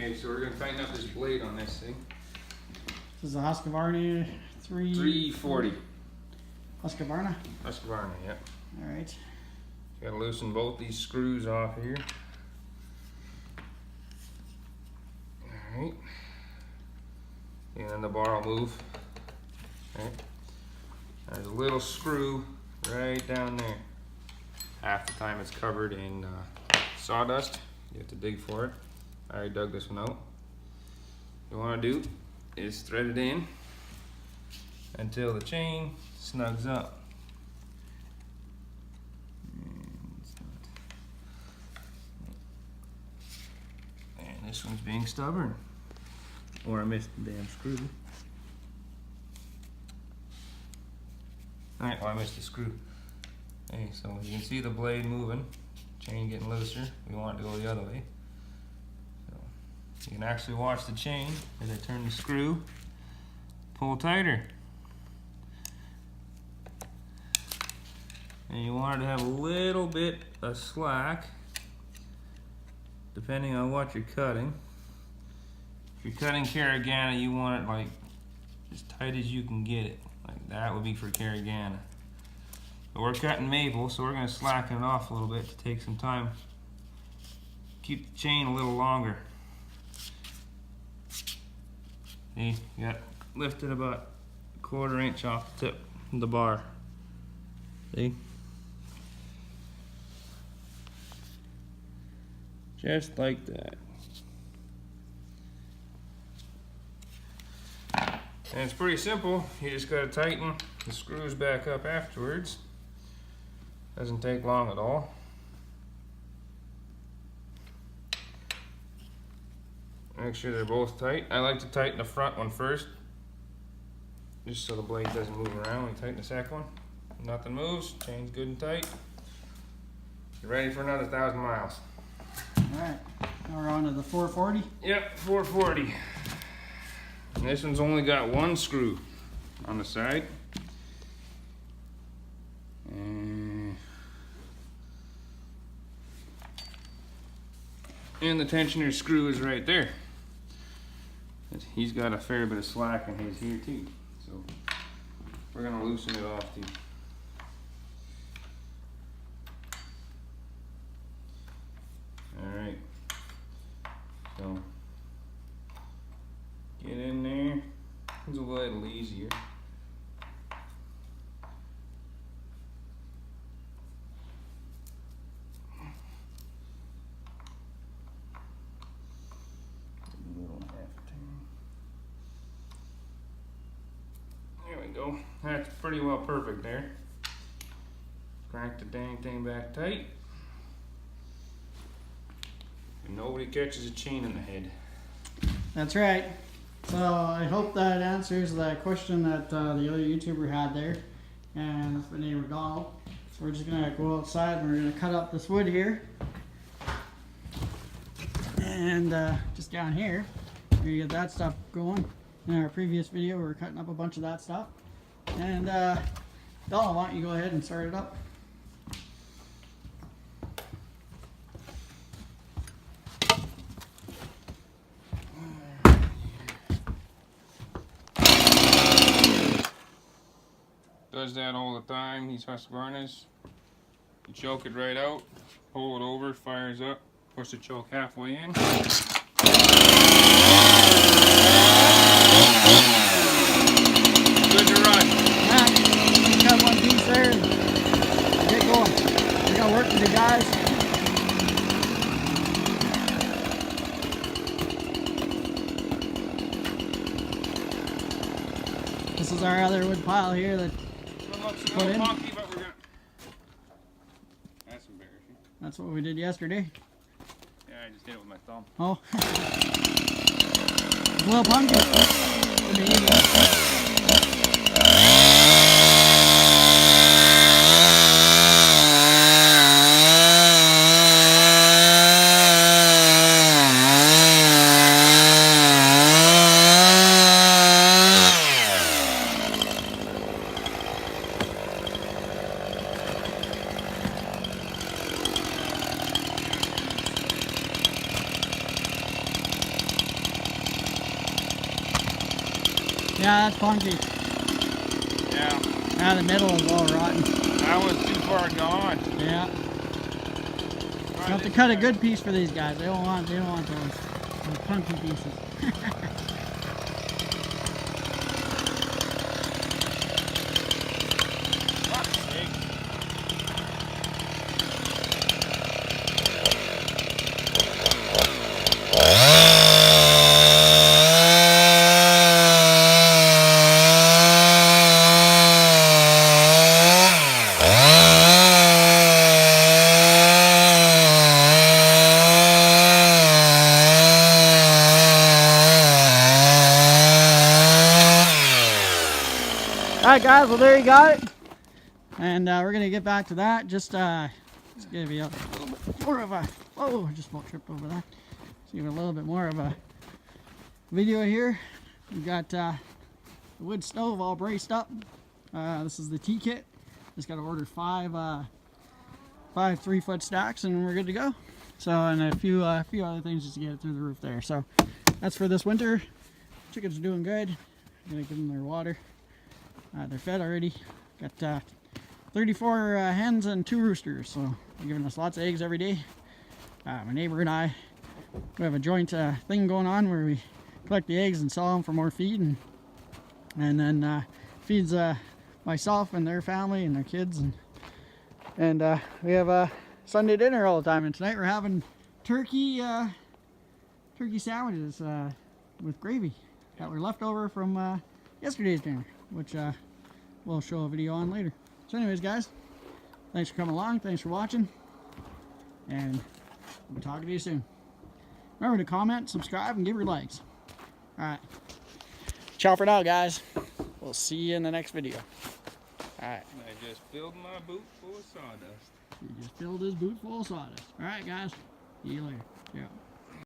Okay, so we're going to tighten up this blade on this thing. This is a Husqvarna 340. Husqvarna? Husqvarna, yeah. Alright. Got to loosen both these screws off here. Alright. And then the bar will move. Okay. There's a little screw right down there. Half the time it's covered in sawdust. You have to dig for it. I already dug this one out. What you want to do is thread it in until the chain snugs up. And this one's being stubborn. Or I missed the damn screw. Alright, well I missed the screw. Okay, so you can see the blade moving, chain getting looser. We want it to go the other way. So you can actually watch the chain as I turn the screw, pull tighter. And you want it to have a little bit of slack, depending on what you're cutting. If you're cutting Carragana, you want it like as tight as you can get it. Like that would be for Carragana. But we're cutting maple, so we're going to slacken it off a little bit to take some time. Keep the chain a little longer. See, you got lifted about a 1/4 inch off the tip of the bar. See? Just like that. And it's pretty simple. You just got to tighten the screws back up afterwards. Doesn't take long at all. Make sure they're both tight. I like to tighten the front one first, just so the blade doesn't move around when you tighten the second one. Nothing moves, chain's good and tight. You're ready for another 1,000 miles. Alright, now we're on to the 440. Yep, 440. And this one's only got one screw on the side. And the tensioner screw is right there. He's got a fair bit of slack in his here too. So we're gonna loosen it off too. Alright. So get in there. It's a little easier. There we go. That's pretty well perfect there. Crank the dang thing back tight. And nobody catches a chain in the head. That's right. So I hope that answers that question that the other YouTuber had there. And it's been Regal. So we're just going to go outside and we're going to cut up this wood here. And just down here, we get that stuff going. In our previous video, we were cutting up a bunch of that stuff. And Don, why don't you go ahead and start it up? Does that all the time, these Husqvarnas. You choke it right out, pull it over, fires up, push the choke halfway in. Good to run. Yeah, got one piece there and get going. We got work to do, guys. This is our other wood pile here that Looks a put little in. funky, but we're gonna... That's embarrassing. That's what we did yesterday. Yeah, I just did it with my thumb. Oh. A little pumpkin. Should be easy. Yeah, that's punky. Yeah. Now the middle is all rotten. That one's too far gone. Yeah. You have to cut a good piece for these guys. They don't want those punky pieces. Fuck's sake. Alright guys, well there you got it. And we're going to get back to that. Just give you a little bit more of a, oh, I just about tripped over that. Just give you a little bit more of a video here. We've got the wood stove all braced up. This is the T-kit. Just got to order five 3-foot stacks and we're good to go. So, and a few other things just to get it through the roof there. So that's for this winter. Chickens are doing good. I'm going to give them their water. They're fed already. Got 34 hens and 2 roosters, so they're giving us lots of eggs every day. My neighbor and I, we have a joint thing going on where we collect the eggs and sell them for more feed, and then feeds myself and their family and their kids, and we have a Sunday dinner all the time. And tonight we're having turkey sandwiches with gravy that were left over from yesterday's dinner, which we'll show a video on later. So anyways guys, thanks for coming along, thanks for watching, and we'll be talking to you soon. Remember to comment, subscribe, and give your likes. Alright, ciao for now guys. We'll see you in the next video. Alright. I just filled my boot full of sawdust. He just filled his boot full of sawdust. Alright guys, see you later. Ciao.